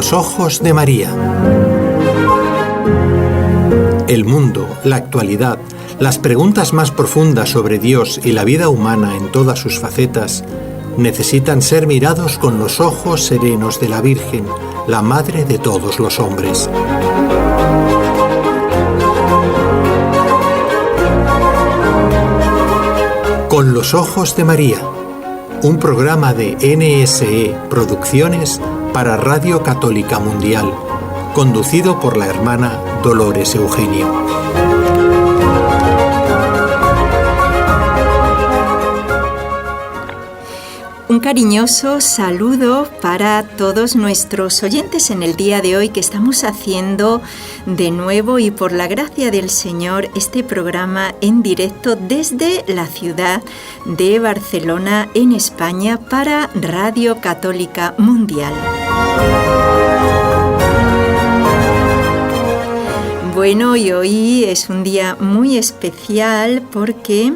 los ojos de María. El mundo, la actualidad, las preguntas más profundas sobre Dios y la vida humana en todas sus facetas necesitan ser mirados con los ojos serenos de la Virgen, la Madre de todos los hombres. Con los ojos de María, un programa de NSE Producciones para Radio Católica Mundial, conducido por la hermana Dolores Eugenio. Un cariñoso saludo para todos nuestros oyentes en el día de hoy, que estamos haciendo de nuevo y por la gracia del Señor este programa en directo desde la ciudad de Barcelona, en España, para Radio Católica Mundial. Bueno, y hoy es un día muy especial porque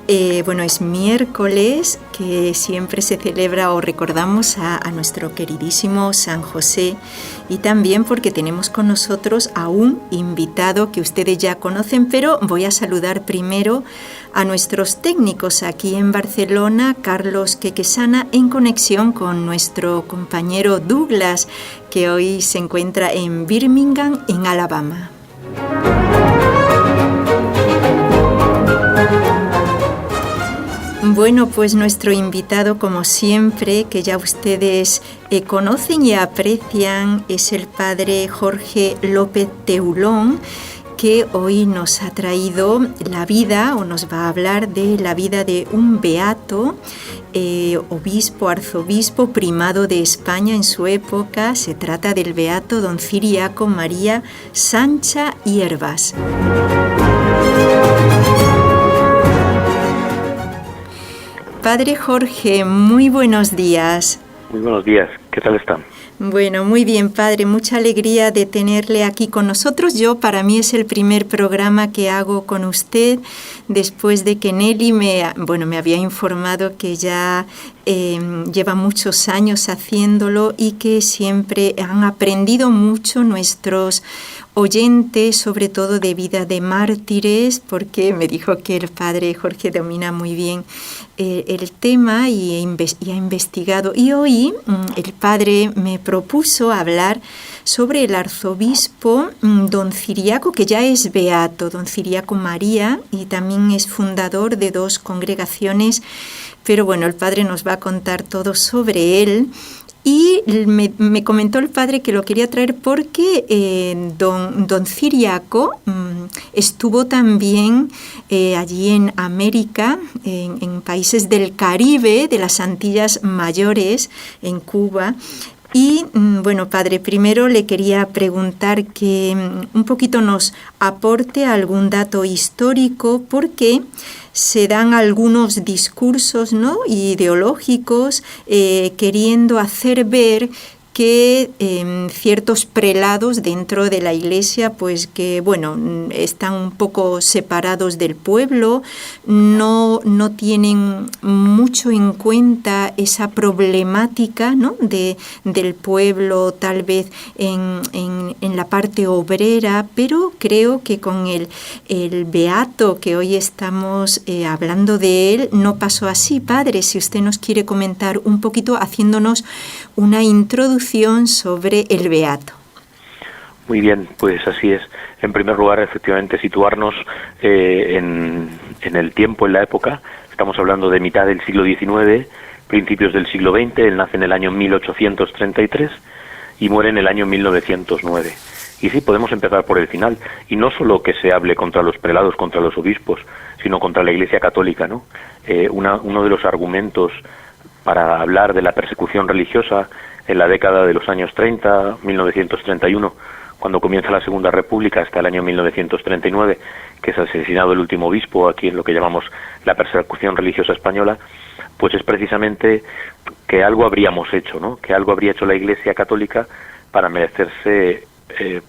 es miércoles, que siempre se celebra o recordamos a nuestro queridísimo San José, y también porque tenemos con nosotros a un invitado que ustedes ya conocen, pero voy a saludar primero a nuestros técnicos aquí en Barcelona, Carlos Quequesana, en conexión con nuestro compañero Douglas, que hoy se encuentra en Birmingham, en Alabama. Bueno, pues nuestro invitado, como siempre, que ya ustedes conocen y aprecian, es el padre Jorge López Teulón, que hoy nos ha traído la vida, o nos va a hablar de la vida de un beato, obispo, arzobispo, primado de España en su época. Se trata del beato don Ciriaco María Sancha Hierbas. Padre Jorge, muy buenos días. Muy buenos días, ¿qué tal están? Bueno, muy bien, padre, mucha alegría de tenerle aquí con nosotros. Para mí es el primer programa que hago con usted, después de que Nelly me había informado que ya lleva muchos años haciéndolo y que siempre han aprendido mucho nuestros oyentes, sobre todo de vida de mártires, porque me dijo que el padre Jorge domina muy bien el tema y ha investigado. Y hoy el padre me propuso hablar sobre el arzobispo don Ciriaco, que ya es beato, don Ciriaco María, y también es fundador de 2 congregaciones, pero bueno, el padre nos va a contar todo sobre él. Y me comentó el padre que lo quería traer porque don Ciriaco estuvo también allí en América, en países del Caribe, de las Antillas Mayores, en Cuba. Y padre, primero le quería preguntar que un poquito nos aporte algún dato histórico, porque se dan algunos discursos, ¿no?, ideológicos, queriendo hacer ver que ciertos prelados dentro de la Iglesia, pues que, están un poco separados del pueblo, no tienen mucho en cuenta esa problemática, ¿no?, del pueblo, tal vez en la parte obrera, pero creo que con el beato que hoy estamos hablando de él, no pasó así. Padre, si usted nos quiere comentar un poquito, haciéndonos una introducción sobre el beato. Muy bien, pues así es. En primer lugar, efectivamente, situarnos en el tiempo, en la época. Estamos hablando de mitad del siglo XIX, principios del siglo XX. Él nace en el año 1833 y muere en el año 1909. Y sí, podemos empezar por el final. Y no solo que se hable contra los prelados, contra los obispos, sino contra la Iglesia Católica, ¿no? Uno de los argumentos para hablar de la persecución religiosa en la década de los años 30, 1931, cuando comienza la Segunda República, hasta el año 1939, que es asesinado el último obispo, aquí en lo que llamamos la persecución religiosa española, pues es precisamente que algo habríamos hecho, ¿no?, que algo habría hecho la Iglesia Católica para merecerse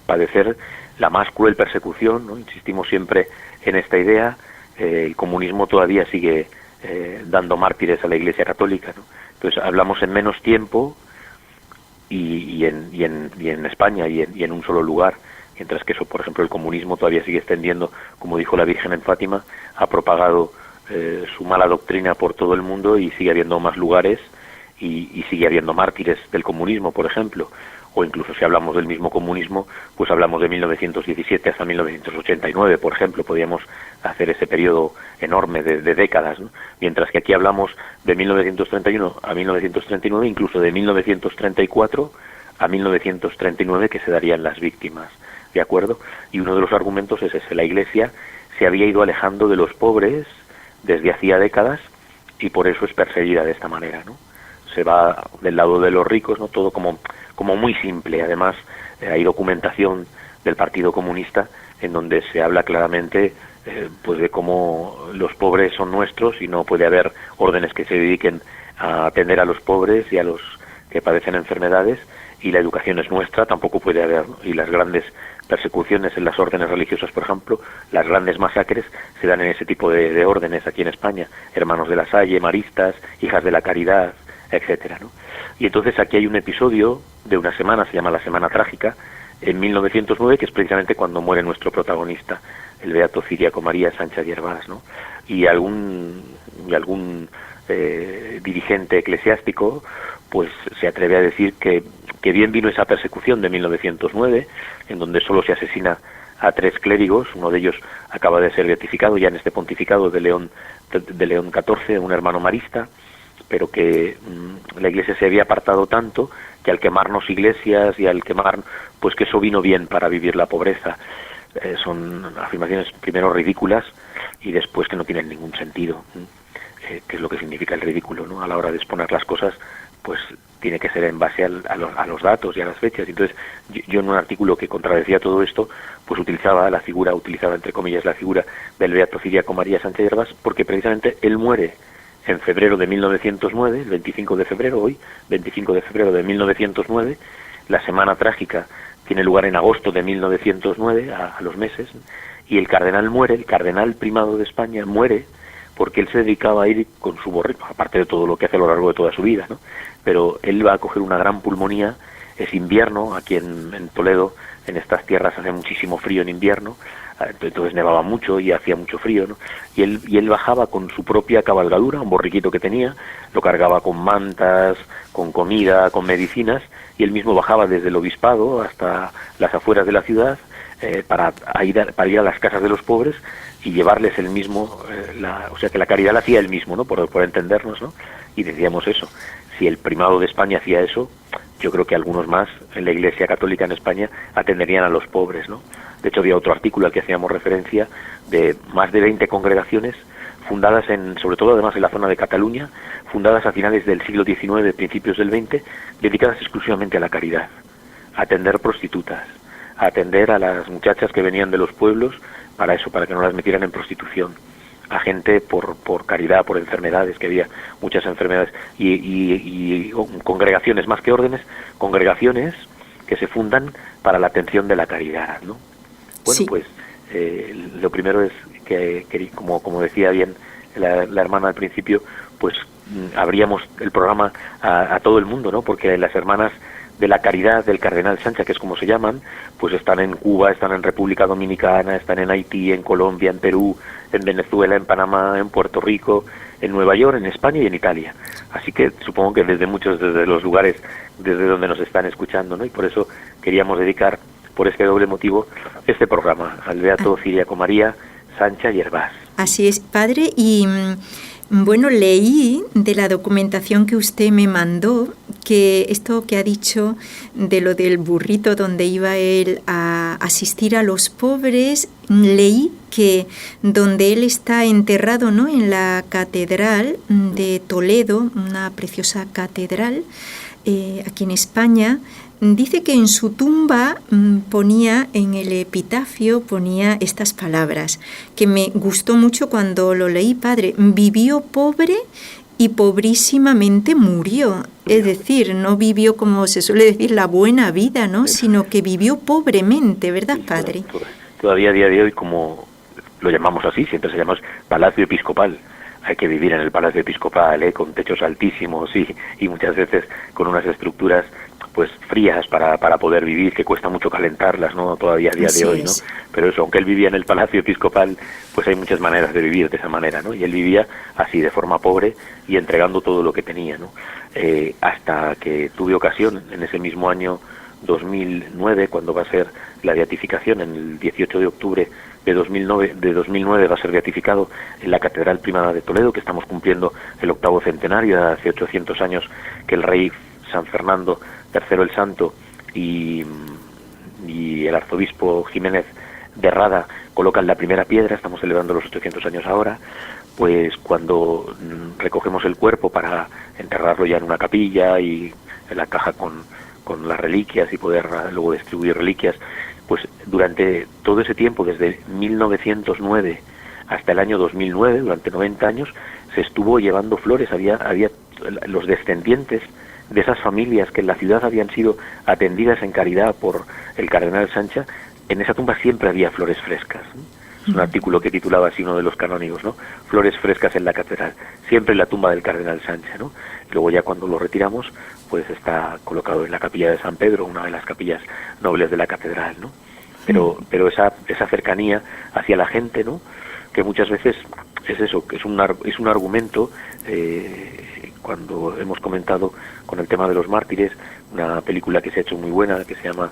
padecer la más cruel persecución, ¿no? Insistimos siempre en esta idea. El comunismo todavía sigue dando mártires a la Iglesia Católica, ¿no? Entonces hablamos en menos tiempo y en España y en un solo lugar, mientras que eso, por ejemplo, el comunismo todavía sigue extendiendo, como dijo la Virgen en Fátima, ha propagado su mala doctrina por todo el mundo y sigue habiendo más lugares y sigue habiendo mártires del comunismo, por ejemplo. O incluso si hablamos del mismo comunismo, pues hablamos de 1917 hasta 1989, por ejemplo, podríamos hacer ese periodo enorme de décadas, ¿no? Mientras que aquí hablamos de 1931 a 1939, incluso de 1934 a 1939, que se darían las víctimas, ¿de acuerdo? Y uno de los argumentos es ese: la Iglesia se había ido alejando de los pobres desde hacía décadas y por eso es perseguida de esta manera, ¿no? Se va del lado de los ricos, ¿no? Todo como muy simple. Además, hay documentación del Partido Comunista en donde se habla claramente pues de cómo los pobres son nuestros y no puede haber órdenes que se dediquen a atender a los pobres y a los que padecen enfermedades, y la educación es nuestra, tampoco puede haber, ¿no? Y las grandes persecuciones en las órdenes religiosas, por ejemplo, las grandes masacres se dan en ese tipo de órdenes aquí en España: Hermanos de la Salle, Maristas, Hijas de la Caridad, etcétera, ¿no? Y entonces aquí hay un episodio de una semana, se llama la Semana Trágica, en 1909, que es precisamente cuando muere nuestro protagonista, el beato Ciriaco María Sánchez Yervás, ¿no? Y algún dirigente eclesiástico pues se atreve a decir que bien vino esa persecución de 1909, en donde solo se asesina a 3 clérigos. Uno de ellos acaba de ser beatificado ya en este pontificado de León XIV, un hermano marista, pero que la Iglesia se había apartado tanto que al quemarnos iglesias y al quemar, pues que eso vino bien para vivir la pobreza. Son afirmaciones primero ridículas y después que no tienen ningún sentido. ¿Qué es lo que significa el ridículo, ¿no? A la hora de exponer las cosas, pues tiene que ser en base a los datos y a las fechas. Entonces, yo en un artículo que contradecía todo esto, pues utilizaba entre comillas la figura del beato Ciriaco María Sánchez Yervás, porque precisamente él muere en febrero de 1909, el 25 de febrero, hoy, 25 de febrero de 1909, la Semana Trágica tiene lugar en agosto de 1909, a los meses, y el cardenal primado de España muere porque él se dedicaba a ir con su borrico, aparte de todo lo que hace a lo largo de toda su vida, ¿no? Pero él va a coger una gran pulmonía, es invierno, aquí en Toledo, en estas tierras hace muchísimo frío en invierno, entonces nevaba mucho y hacía mucho frío, ¿no? Y él bajaba con su propia cabalgadura, un borriquito que tenía, lo cargaba con mantas, con comida, con medicinas, y él mismo bajaba desde el obispado hasta las afueras de la ciudad para ir a las casas de los pobres y llevarles el mismo, o sea que la caridad la hacía él mismo, ¿no? Por entendernos, ¿no? Y decíamos eso: si el primado de España hacía eso, yo creo que algunos más en la Iglesia Católica en España atenderían a los pobres, ¿no? De hecho, había otro artículo al que hacíamos referencia de más de 20 congregaciones fundadas sobre todo además en la zona de Cataluña, fundadas a finales del siglo XIX, principios del XX, dedicadas exclusivamente a la caridad, a atender prostitutas, a atender a las muchachas que venían de los pueblos para eso, para que no las metieran en prostitución, a gente por caridad, por enfermedades, que había muchas enfermedades, y congregaciones, más que órdenes, congregaciones que se fundan para la atención de la caridad, ¿no? Bueno, sí. Pues lo primero es que como decía bien la hermana al principio, pues abríamos el programa a todo el mundo, ¿no? Porque las hermanas de la caridad del Cardenal Sánchez, que es como se llaman, pues están en Cuba, están en República Dominicana, están en Haití, en Colombia, en Perú, en Venezuela, en Panamá, en Puerto Rico, en Nueva York, en España y en Italia. Así que supongo que desde los lugares desde donde nos están escuchando, ¿no? Y por eso queríamos dedicar, por este doble motivo, este programa al beato Ciriaco María Sánchez Yervás. Así es, padre, y bueno, leí de la documentación que usted me mandó que esto que ha dicho de lo del burrito donde iba él a asistir a los pobres, leí que donde él está enterrado, ¿no?, en la catedral de Toledo, una preciosa catedral aquí en España, dice que en su tumba ponía, en el epitafio, ponía estas palabras, que me gustó mucho cuando lo leí, padre: vivió pobre y pobrísimamente murió. Es decir, no vivió, como se suele decir, la buena vida, ¿no?, sino que vivió pobremente, ¿verdad, padre? Todavía a día de hoy, como lo llamamos así, siempre se llama Palacio Episcopal. hay que vivir en el Palacio Episcopal, con techos altísimos y muchas veces con unas estructuras pues frías para poder vivir, que cuesta mucho calentarlas, ¿no? Todavía a día de hoy, ¿no? Pero eso, aunque él vivía en el Palacio Episcopal, pues hay muchas maneras de vivir de esa manera, ¿no? Y él vivía así, de forma pobre y entregando todo lo que tenía, ¿no? Hasta que tuve ocasión, en ese mismo año 2009, cuando va a ser la beatificación, en el 18 de octubre de 2009 va a ser beatificado en la Catedral Primada de Toledo, que estamos cumpliendo el 8º centenario, hace 800 años que el rey San Fernando III el Santo y el arzobispo Jiménez de Rada colocan la primera piedra. Estamos celebrando los 800 años ahora. Pues cuando recogemos el cuerpo para enterrarlo ya en una capilla y en la caja con las reliquias y poder luego distribuir reliquias, pues durante todo ese tiempo, desde 1909 hasta el año 2009, durante 90 años, se estuvo llevando flores. Había los descendientes de esas familias que en la ciudad habían sido atendidas en caridad por el cardenal Sancha. En esa tumba siempre había flores frescas, ¿no? Es un artículo que titulaba así uno de los canónigos, ¿no? Flores frescas en la catedral, siempre en la tumba del cardenal Sancha, ¿no? Luego ya cuando lo retiramos, pues está colocado en la capilla de San Pedro, una de las capillas nobles de la catedral, ¿no? Pero esa cercanía hacia la gente, ¿no? Que muchas veces es eso, que es un argumento, cuando hemos comentado con el tema de los mártires, una película que se ha hecho muy buena, que se llama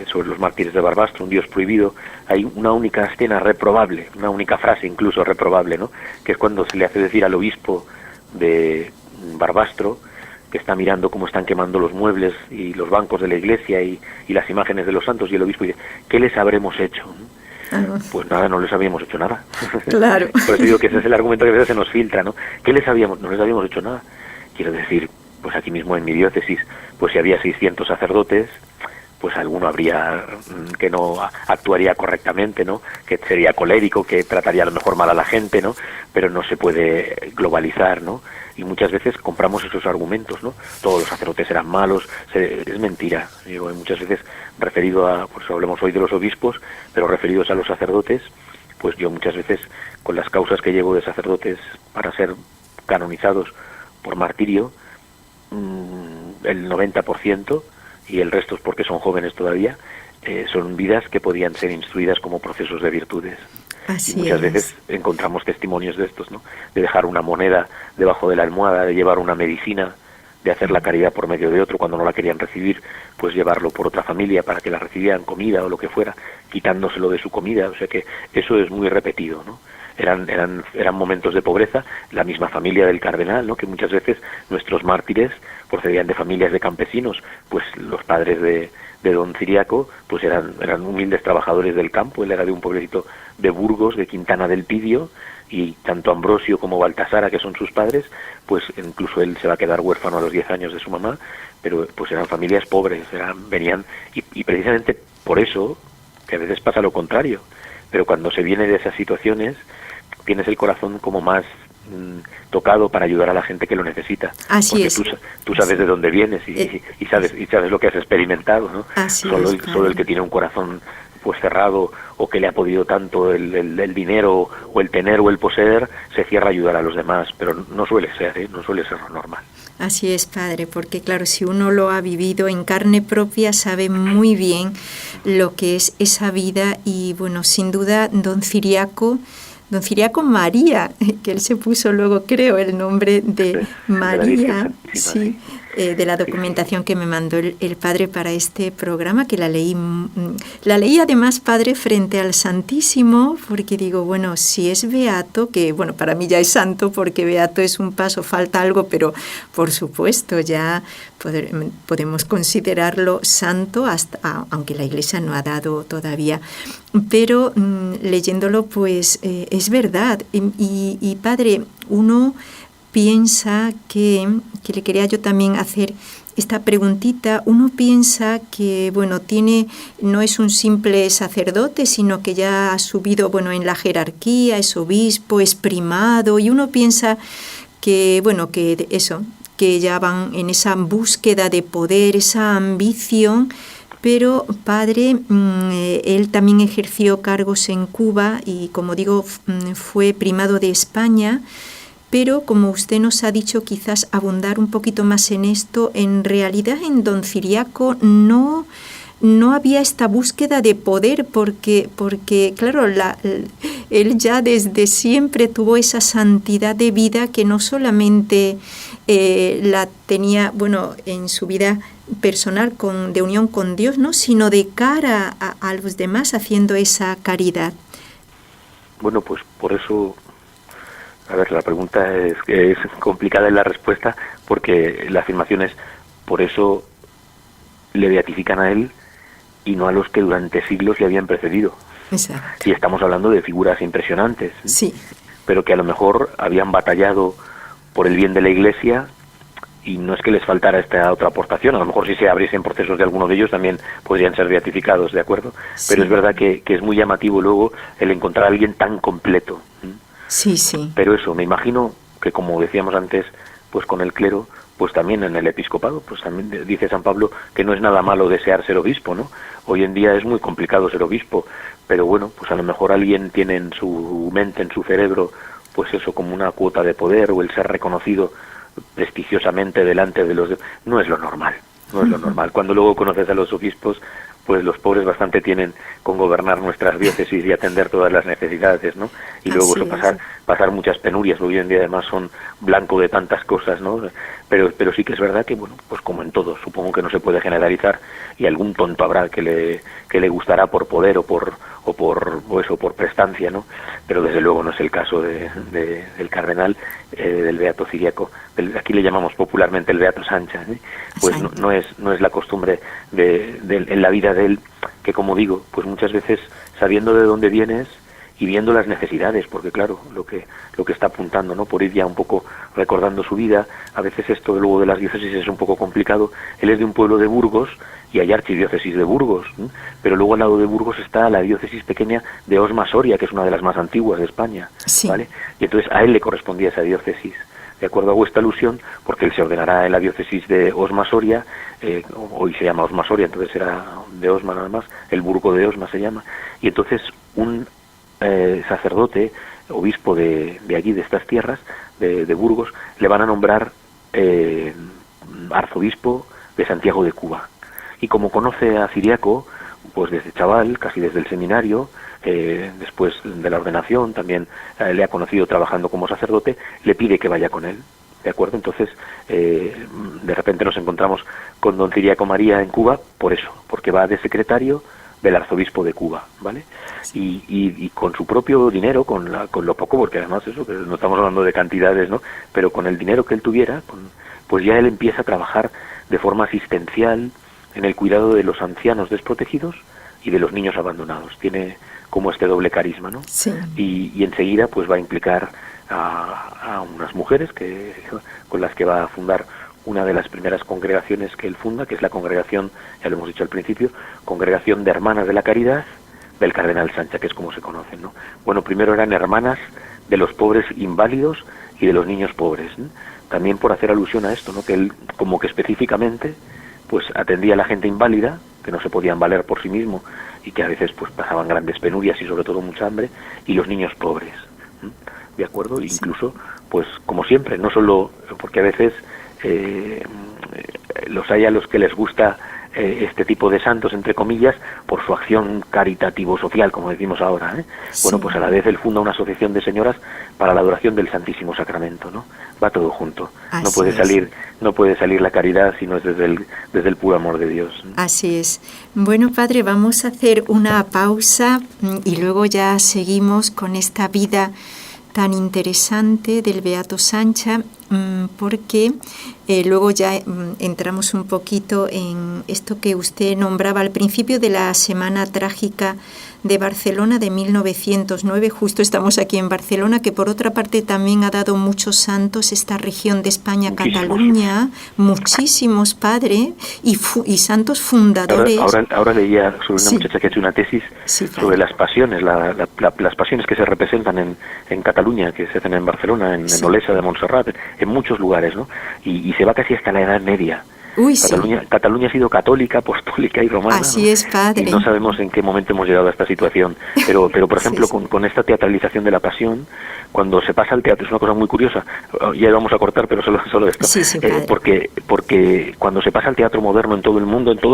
sobre los mártires de Barbastro, Un Dios prohibido, hay una única escena reprobable, una única frase incluso reprobable, ¿no? Que es cuando se le hace decir al obispo de Barbastro, que está mirando cómo están quemando los muebles y los bancos de la iglesia y las imágenes de los santos, y el obispo dice: ¿qué les habremos hecho? Pues nada, no les habíamos hecho nada. Claro. Por eso digo que ese es el argumento que a veces se nos filtra, ¿no? ¿Qué les habíamos? No les habíamos hecho nada. Quiero decir, pues aquí mismo en mi diócesis, pues si había 600 sacerdotes, pues alguno habría que no actuaría correctamente, ¿no? Que sería colérico, que trataría a lo mejor mal a la gente, ¿no? Pero no se puede globalizar, ¿no? Y muchas veces compramos esos argumentos, ¿no? Todos los sacerdotes eran malos. Es mentira. Digo, muchas veces referido a, pues hablemos hoy de los obispos, pero referidos a los sacerdotes, pues yo muchas veces con las causas que llevo de sacerdotes para ser canonizados por martirio, el 90%, y el resto es porque son jóvenes todavía, son vidas que podían ser instruidas como procesos de virtudes. Así y muchas es. veces encontramos testimonios de estos, ¿no? De dejar una moneda debajo de la almohada, de llevar una medicina, de hacer la caridad por medio de otro cuando no la querían recibir, pues llevarlo por otra familia para que la recibieran, comida o lo que fuera, quitándoselo de su comida. O sea que eso es muy repetido, ¿no? Eran momentos de pobreza. La misma familia del cardenal, ¿no? Que muchas veces nuestros mártires procedían de familias de campesinos, pues los padres de don Ciriaco pues eran humildes trabajadores del campo. Él era de un pueblecito de Burgos, de Quintana del Pidio, y tanto Ambrosio como Baltasara, que son sus padres, pues incluso él se va a quedar huérfano a los 10 años de su mamá, pero pues eran familias pobres, venían, y precisamente por eso, que a veces pasa lo contrario, pero cuando se viene de esas situaciones, tienes el corazón como más tocado para ayudar a la gente que lo necesita. Así porque es. tú sabes de dónde vienes y sabes lo que has experimentado, ¿no? Solo el que tiene un corazón pues cerrado, o que le ha podido tanto el dinero o el tener o el poseer, se cierra a ayudar a los demás, pero no suele ser, no suele ser lo normal. Así es, padre, porque claro, si uno lo ha vivido en carne propia, sabe muy bien lo que es esa vida. Y bueno, sin duda, don Ciriaco María, que él se puso luego, creo, el nombre de María, sí, de la documentación que me mandó el padre para este programa, que la leí además, padre, frente al Santísimo, porque digo, bueno, si es beato, que bueno, para mí ya es santo, porque beato es un paso, falta algo, pero por supuesto ya podemos considerarlo santo, aunque la Iglesia no ha dado todavía, pero leyéndolo pues es verdad. Y padre, uno piensa que le quería yo también hacer esta preguntita. Uno piensa que, bueno, no es un simple sacerdote, sino que ya ha subido, bueno, en la jerarquía, es obispo, es primado, y uno piensa que, bueno, que ya van en esa búsqueda de poder, esa ambición. Pero padre, él también ejerció cargos en Cuba y, como digo, fue primado de España. pero como usted nos ha dicho, quizás abundar un poquito más en esto, en realidad en don Ciriaco no había esta búsqueda de poder porque claro, él ya desde siempre tuvo esa santidad de vida que no solamente la tenía, bueno, en su vida personal de unión con Dios, ¿no?, sino de cara a los demás, haciendo esa caridad. Bueno, pues por eso, a ver, la pregunta es complicada en la respuesta, porque la afirmación es, por eso le beatifican a él y no a los que durante siglos le habían precedido. Exacto. Y estamos hablando de figuras impresionantes, sí, pero que a lo mejor habían batallado por el bien de la Iglesia, y no es que les faltara esta otra aportación, a lo mejor si se abriesen procesos de alguno de ellos también podrían ser beatificados, ¿de acuerdo? Sí. Pero es verdad que es muy llamativo luego el encontrar a alguien tan completo. Sí, sí. Pero eso, me imagino que, como decíamos antes, pues con el clero, pues también en el episcopado, pues también dice San Pablo que no es nada malo desear ser obispo, ¿no? Hoy en día es muy complicado ser obispo, pero bueno, pues a lo mejor alguien tiene en su mente, en su cerebro, pues eso, como una cuota de poder, o el ser reconocido prestigiosamente delante de los... No es lo normal, no es lo normal. Cuando luego conoces a los obispos, pues los pobres bastante tienen con gobernar nuestras diócesis y atender todas las necesidades, ¿no? Y luego eso, pasar muchas penurias. Hoy en día además son blanco de tantas cosas, ¿no? Pero sí que es verdad que, bueno, pues como en todo, supongo que no se puede generalizar, y algún tonto habrá que le gustará por poder o por prestancia, ¿no? Pero desde luego no es el caso del cardenal, del beato Ciriaco. Aquí le llamamos popularmente el beato Sancha, ¿eh? Pues no es la costumbre en la vida de él, que, como digo, pues muchas veces, sabiendo de dónde vienes y viendo las necesidades, porque claro, lo que está apuntando, ¿no?, por ir ya un poco recordando su vida, a veces esto luego de las diócesis es un poco complicado. Él es de un pueblo de Burgos y hay archidiócesis de Burgos, ¿eh? Pero luego al lado de Burgos está la diócesis pequeña de Osma-Soria, que es una de las más antiguas de España, sí. ¿Vale? Y entonces a él le correspondía esa diócesis, de acuerdo a vuestra alusión, porque él se ordenará en la diócesis de Osma-Soria, hoy se llama Osma-Soria, entonces era de Osma nada más, el Burgo de Osma se llama, y entonces un sacerdote, obispo de allí, de estas tierras, de Burgos, le van a nombrar arzobispo de Santiago de Cuba. Y como conoce a Ciriaco, pues desde chaval, casi desde el seminario, después de la ordenación, también le ha conocido trabajando como sacerdote, le pide que vaya con él, ¿de acuerdo? Entonces, de repente nos encontramos con don Ciriaco María en Cuba, por eso, porque va de secretario del arzobispo de Cuba, ¿vale? Y con su propio dinero, con lo poco, porque además eso, que no estamos hablando de cantidades, ¿no?, pero con el dinero que él tuviera, pues ya él empieza a trabajar de forma asistencial en el cuidado de los ancianos desprotegidos y de los niños abandonados. Tiene como este doble carisma, ¿no? Sí. Y enseguida pues va a implicar a unas mujeres con las que va a fundar una de las primeras congregaciones que él funda, que es la congregación, ya lo hemos dicho al principio, Congregación de Hermanas de la Caridad del Cardenal Sancha, que es como se conocen, ¿no? Bueno, primero eran hermanas de los pobres inválidos y de los niños pobres, ¿no? También por hacer alusión a esto, ¿no?, que él como que específicamente pues atendía a la gente inválida, que no se podían valer por sí mismo y que a veces pues pasaban grandes penurias y sobre todo mucha hambre, y los niños pobres, ¿de acuerdo? Sí. Incluso, pues como siempre, no solo porque a veces los hay a los que les gusta este tipo de santos, entre comillas, por su acción caritativo-social, como decimos ahora, ¿eh? Sí. Bueno, pues a la vez él funda una asociación de señoras para la adoración del Santísimo Sacramento, ¿no? Va todo junto. No puede salir la caridad si no es desde el puro amor de Dios, ¿no? Así es. Bueno, padre, vamos a hacer una pausa y luego ya seguimos con esta vida tan interesante del Beato Sancha, porque luego ya entramos un poquito en esto que usted nombraba al principio de la Semana Trágica de Barcelona de 1909. Justo estamos aquí en Barcelona, que por otra parte también ha dado muchos santos esta región de España, Cataluña, muchísimos, padre, y santos fundadores. Ahora leía sobre una muchacha que ha hecho una tesis sobre las pasiones, las pasiones que se representan en Cataluña, que se hacen en Barcelona, en Olesa de Montserrat, en muchos lugares, ¿no? Y se va casi hasta la Edad Media. Uy, sí. Cataluña ha sido católica, apostólica y romana. Así ¿no? es, padre. Y no sabemos en qué momento hemos llegado a esta situación. Pero por ejemplo, Sí. con esta teatralización de la pasión, cuando se pasa al teatro, es una cosa muy curiosa. Ya vamos a cortar, pero solo esto. Sí, padre. Porque cuando se pasa al teatro moderno en todo el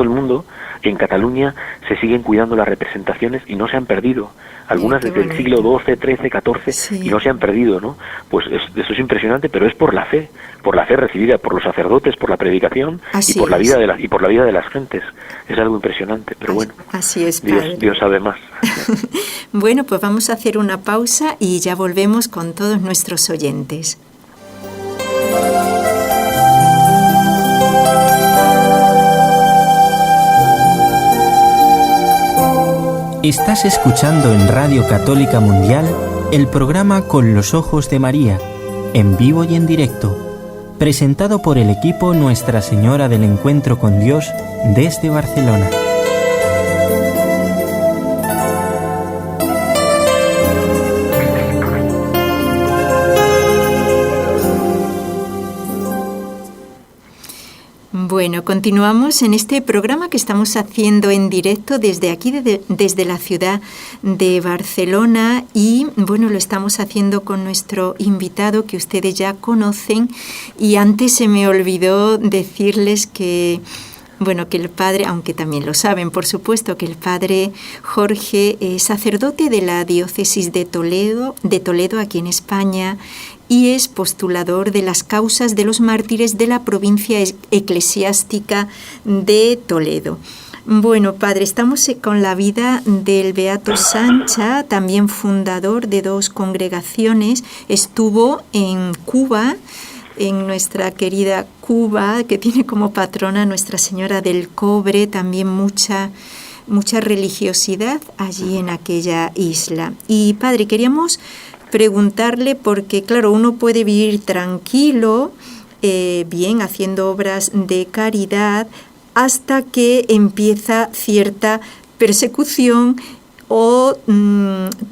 mundo, en Cataluña se siguen cuidando las representaciones y no se han perdido. Algunas Qué desde el siglo XII, XIII, XIV, Sí. y no se han perdido, ¿no? Pues eso es impresionante, pero es por la fe recibida por los sacerdotes, por la predicación Así y por la es. vida de las gentes. Es algo impresionante, pero bueno. Así es, padre. Dios sabe más. Bueno, pues vamos a hacer una pausa y ya volvemos con todos nuestros oyentes. Estás escuchando en Radio Católica Mundial el programa Con los Ojos de María, en vivo y en directo, presentado por el equipo Nuestra Señora del Encuentro con Dios desde Barcelona. Bueno, continuamos en este programa que estamos haciendo en directo desde aquí, desde la ciudad de Barcelona, y bueno, lo estamos haciendo con nuestro invitado que ustedes ya conocen. Y antes se me olvidó decirles que, bueno, que el padre, aunque también lo saben, por supuesto, que el padre Jorge es sacerdote de la diócesis de Toledo aquí en España, y es postulador de las causas de los mártires de la provincia eclesiástica de Toledo. Bueno, padre, estamos con la vida del Beato Sancha, también fundador de 2 congregaciones. Estuvo en Cuba, en nuestra querida Cuba, que tiene como patrona Nuestra Señora del Cobre, también mucha religiosidad allí en aquella isla. Y padre, queríamos preguntarle, porque claro, uno puede vivir tranquilo, bien, haciendo obras de caridad, hasta que empieza cierta persecución o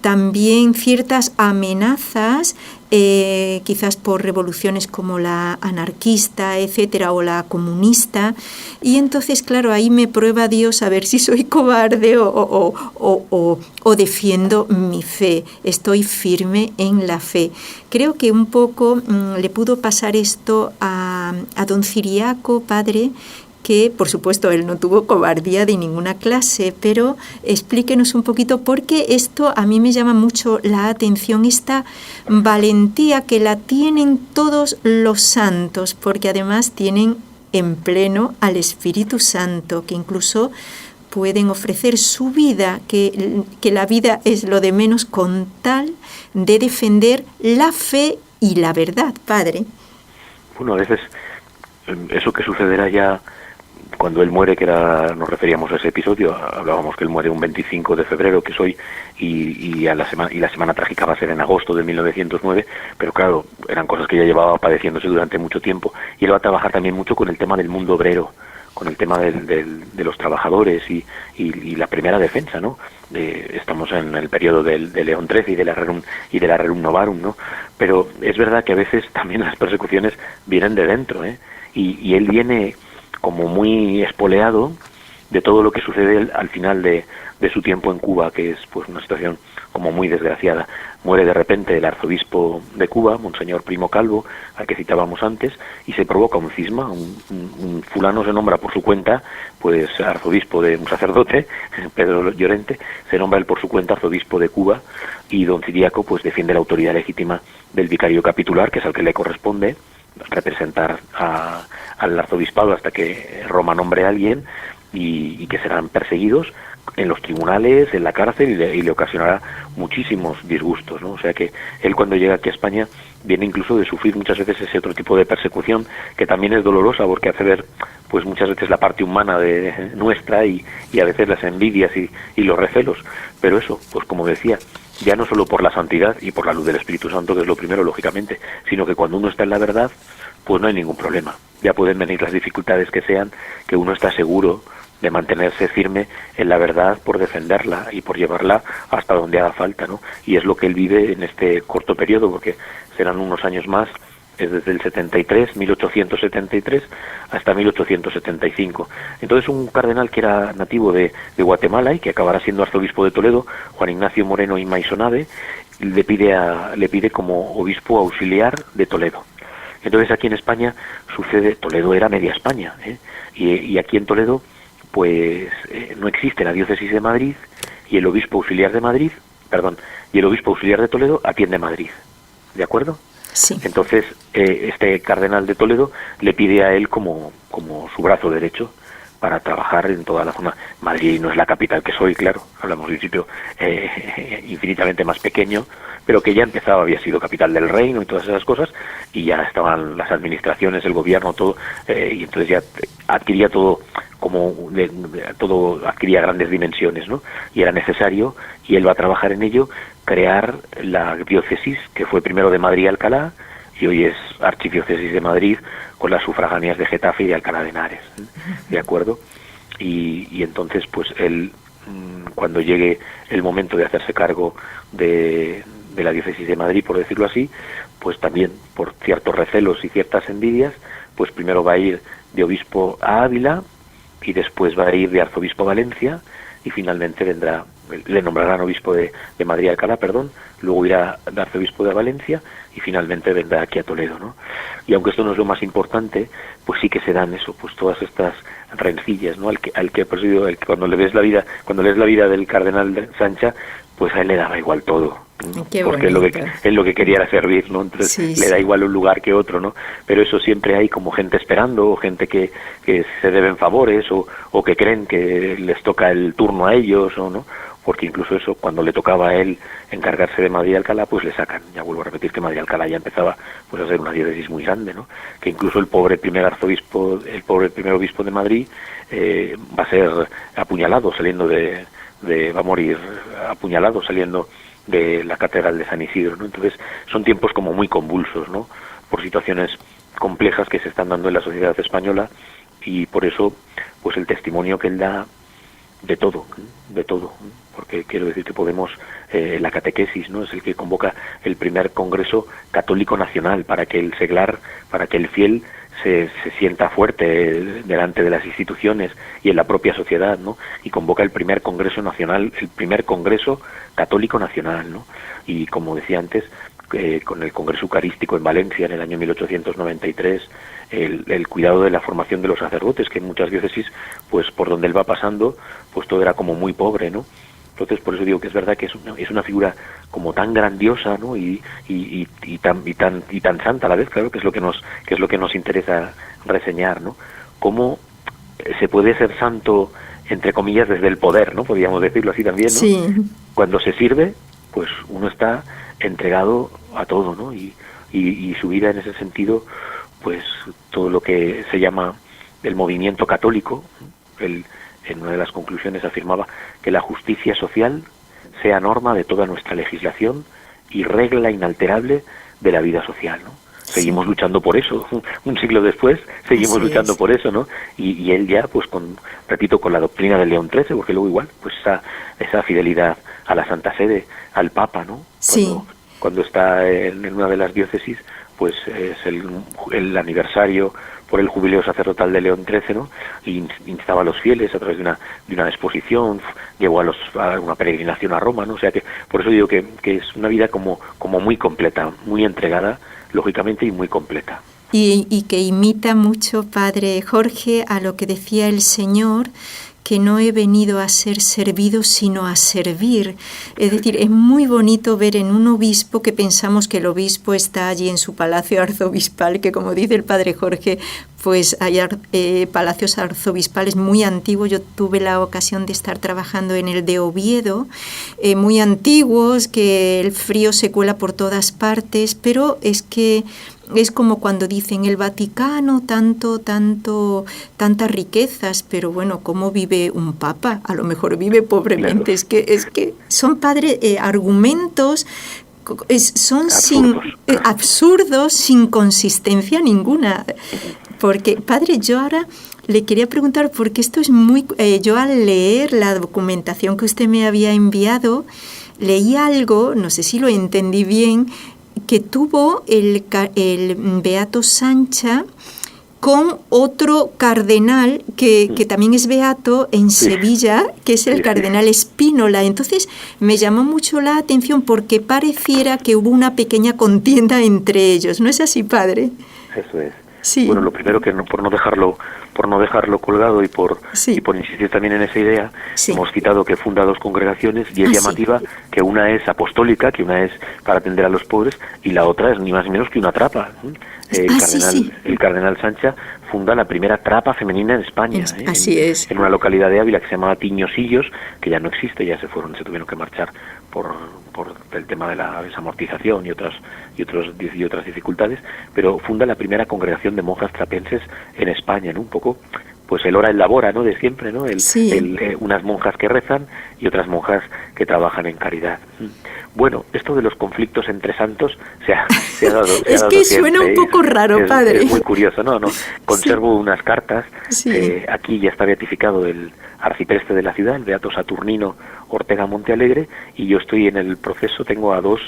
también ciertas amenazas, quizás por revoluciones como la anarquista, etcétera, o la comunista. Y entonces, claro, ahí me prueba Dios a ver si soy cobarde o defiendo mi fe, estoy firme en la fe. Creo que un poco le pudo pasar esto a don Ciriaco, padre, que por supuesto él no tuvo cobardía de ninguna clase, pero explíquenos un poquito, porque esto a mí me llama mucho la atención, esta valentía que la tienen todos los santos, porque además tienen en pleno al Espíritu Santo, que incluso pueden ofrecer su vida, que la vida es lo de menos, con tal de defender la fe y la verdad, padre. Bueno, a veces eso que sucederá ya cuando él muere, nos referíamos a ese episodio, hablábamos que él muere un 25 de febrero, que es hoy, y la semana trágica va a ser en agosto de 1909, pero claro, eran cosas que ya llevaba padeciéndose durante mucho tiempo, y él va a trabajar también mucho con el tema del mundo obrero, con el tema de los trabajadores y la primera defensa, ¿no? Estamos en el periodo de León XIII y de la Rerum Novarum, ¿no? Pero es verdad que a veces también las persecuciones vienen de dentro, ¿eh? Y él viene como muy espoleado de todo lo que sucede al final de su tiempo en Cuba, que es pues una situación como muy desgraciada. Muere de repente el arzobispo de Cuba, Monseñor Primo Calvo, al que citábamos antes, y se provoca un cisma. Un fulano se nombra por su cuenta, pues arzobispo de un sacerdote, Pedro Llorente, se nombra él por su cuenta arzobispo de Cuba, y don Ciriaco pues defiende la autoridad legítima del vicario capitular, que es al que le corresponde representar al arzobispado hasta que Roma nombre a alguien, y que serán perseguidos en los tribunales, en la cárcel, y le ocasionará muchísimos disgustos, ¿no? O sea que él, cuando llega aquí a España, viene incluso de sufrir muchas veces ese otro tipo de persecución, que también es dolorosa, porque hace ver pues muchas veces la parte humana de nuestra, y a veces las envidias y los recelos. Pero eso, pues como decía, ya no solo por la santidad y por la luz del Espíritu Santo, que es lo primero, lógicamente, sino que cuando uno está en la verdad, pues no hay ningún problema. Ya pueden venir las dificultades que sean, que uno está seguro de mantenerse firme en la verdad, por defenderla y por llevarla hasta donde haga falta, ¿no? Y es lo que él vive en este corto periodo, porque serán unos años más es desde el 1873, hasta 1875. Entonces un cardenal que era nativo de Guatemala y que acabará siendo arzobispo de Toledo, Juan Ignacio Moreno y Maisonave, le pide como obispo auxiliar de Toledo. Entonces aquí en España sucede, Toledo era media España, y aquí en Toledo pues no existe la diócesis de Madrid, y el obispo auxiliar de Toledo atiende Madrid, ¿de acuerdo? Sí. Entonces este cardenal de Toledo le pide a él como su brazo derecho para trabajar en toda la zona. Madrid no es la capital que soy, claro, hablamos de un sitio infinitamente más pequeño, pero que ya había sido capital del reino y todas esas cosas, y ya estaban las administraciones, el gobierno, todo, y entonces ya adquiría todo todo adquiría grandes dimensiones, ¿no? Y era necesario, y él va a trabajar en ello, crear la diócesis, que fue primero de Madrid y Alcalá, y hoy es archidiócesis de Madrid, con las sufragáneas de Getafe y de Alcalá de Henares, ¿de acuerdo? Y entonces, pues él, cuando llegue el momento de hacerse cargo de la diócesis de Madrid, por decirlo así, pues también por ciertos recelos y ciertas envidias, pues primero va a ir de obispo a Ávila, y después va a ir de arzobispo a Valencia, y finalmente le nombrarán obispo de Madrid Alcalá, luego irá de arzobispo de Valencia, y finalmente vendrá aquí a Toledo, ¿no? Y aunque esto no es lo más importante, pues sí que se dan eso, pues todas estas rencillas, ¿no? Al que presidió, cuando lees la vida del cardenal Sancha, pues a él le daba igual todo, porque él lo que quería era servir, ¿no? Entonces le da igual un lugar que otro, ¿no? Pero eso siempre hay como gente esperando, o gente que se deben favores, o que creen que les toca el turno a ellos, o no, porque incluso eso, cuando le tocaba a él encargarse de Madrid Alcalá, pues le sacan. Ya vuelvo a repetir que Madrid Alcalá ya empezaba pues a ser una diócesis muy grande, ¿no? Que incluso el pobre primer obispo de Madrid va a ser apuñalado saliendo va a morir apuñalado saliendo de la catedral de San Isidro, ¿no? Entonces son tiempos como muy convulsos, ¿no? Por situaciones complejas que se están dando en la sociedad española, y por eso pues el testimonio que él da de todo, porque quiero decir que Podemos, la catequesis, ¿no? Es el que convoca el primer Congreso Católico Nacional para que el seglar, para que el fiel se sienta fuerte delante de las instituciones y en la propia sociedad, ¿no? Y convoca el primer Congreso Nacional, el primer Congreso Católico Nacional, ¿no? Y como decía antes, con el Congreso Eucarístico en Valencia en el año 1893, el cuidado de la formación de los sacerdotes, que en muchas diócesis, pues por donde él va pasando, pues todo era como muy pobre, ¿no? Entonces, por eso digo que es verdad que es una figura como tan grandiosa, ¿no? Y tan santa a la vez, claro, que es lo que nos interesa reseñar, ¿no? Cómo se puede ser santo, entre comillas, desde el poder, ¿no? Podríamos decirlo así también, ¿no? Sí. Cuando se sirve, pues uno está entregado a todo, ¿no? Y su vida en ese sentido, pues todo lo que se llama el movimiento católico, en una de las conclusiones afirmaba que la justicia social sea norma de toda nuestra legislación y regla inalterable de la vida social, ¿no? Seguimos luchando por eso, un siglo después seguimos luchando por eso, ¿no? Y él ya, pues con la doctrina de León XIII, porque luego igual, pues esa fidelidad a la Santa Sede, al Papa, ¿no? Cuando está en una de las diócesis, pues es el aniversario por el jubileo sacerdotal de León XIII, ¿no? Y instaba a los fieles a través de una exposición, llevó a una peregrinación a Roma, ¿no? O sea que por eso digo que es una vida como muy completa, muy entregada, lógicamente, y muy completa. Y que imita mucho, Padre Jorge, a lo que decía el Señor, que no he venido a ser servido, sino a servir. Es decir, es muy bonito ver en un obispo, que pensamos que el obispo está allí en su palacio arzobispal, que como dice el Padre Jorge, pues hay palacios arzobispales muy antiguos. Yo tuve la ocasión de estar trabajando en el de Oviedo, muy antiguos, que el frío se cuela por todas partes, pero es que es como cuando dicen el Vaticano, tantas riquezas, pero bueno, ¿cómo vive un papa? A lo mejor vive pobremente. Claro. Es que son, padre, argumentos son absurdos, sin consistencia ninguna. Porque, padre, yo ahora le quería preguntar, porque esto es muy... yo al leer la documentación que usted me había enviado, leí algo, no sé si lo entendí bien, que tuvo el beato Sancha con otro cardenal que también es beato en Sevilla, que es el cardenal Spínola. Entonces me llamó mucho la atención porque pareciera que hubo una pequeña contienda entre ellos. ¿No es así, padre? Eso es. Sí. Bueno, lo primero que por no dejarlo colgado y por insistir también en esa idea, hemos citado que funda dos congregaciones y es llamativa que una es apostólica, que una es para atender a los pobres y la otra es ni más ni menos que una trapa. El cardenal Sancha funda la primera trapa femenina en España, así es. En una localidad de Ávila que se llamaba Tiñosillos, que ya no existe, ya se tuvieron que marchar por el tema de la desamortización y otras dificultades, pero funda la primera congregación de monjas trapenses en España, ¿no? Un poco pues el ora el labora, ¿no? De siempre, ¿no? Unas monjas que rezan y otras monjas que trabajan en caridad. Bueno, esto de los conflictos entre santos se ha dado. Es que suena un poco raro, padre. Es muy curioso, ¿no? Conservo unas cartas. Aquí ya está beatificado el arcipreste de la ciudad, el beato Saturnino Ortega Montealegre, y yo estoy en el proceso, tengo a dos